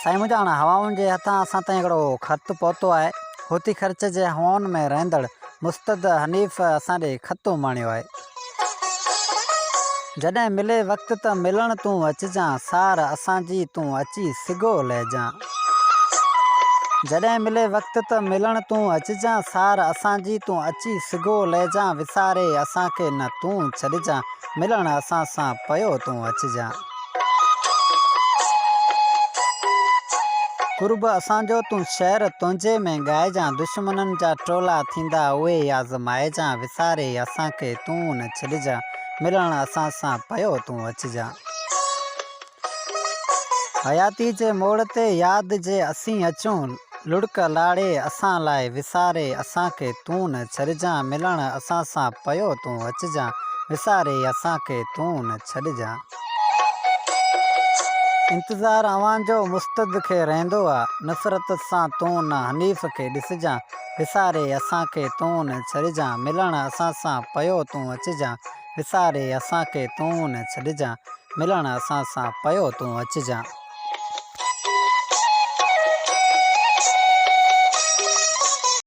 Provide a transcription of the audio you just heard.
साईं मुंहिंजा हाणे हवाउनि जे हथां असां ताईं हिकिड़ो ख़तु पहुतो आहे। होती ख़र्च जे हवाउनि में रहंदड़ मुस्तद हनीफ़ असां ॾे ख़तु माणियो आहे। जॾहिं मिले वक़्तु त मिलण तूं अचिजांइ, सार असांजी तूं अची सिगो लहिजांइ। जॾहिं मिले वक़्तु त मिलण तूं अचिजांइ, सार असांजी तूं अची सिगो लहिजांइ। विसारे असांखे न तूं छॾिजांइ, मिलण असां सां पियो तूं अचिजांइ। कुर्ब असांजो तूं शहर तुंहिंजे में ॻाइजांइ, दुश्मननि जा टोला थींदा उहे आज़माइजांइ। विसारे असांखे तूं न छॾिजांइ, मिलण असां सां पियो तूं अचिजांइ। हयाती जे मोड़ ते यादि जे असीं अचूं, लुड़क लाड़े असां लाइ। विसारे असांखे तूं न छॾिजांइ, मिलण असां सां पियो तूं अचिजांइ। विसारे असांखे तूं न छॾिजांइ। इंतज़ारु अव्हांजो मुस्तद खे रहंदो आहे, नफ़रत सां तूं न हनीफ़ खे ॾिसजांइ। विसारे असांखे तूं न छॾिजांइ, मिलण असां सां पियो तूं अचिजांइ। विसारे असांखे तूं न छॾिजांइ, मिलण असां सां पियो तूं अचिजांइ।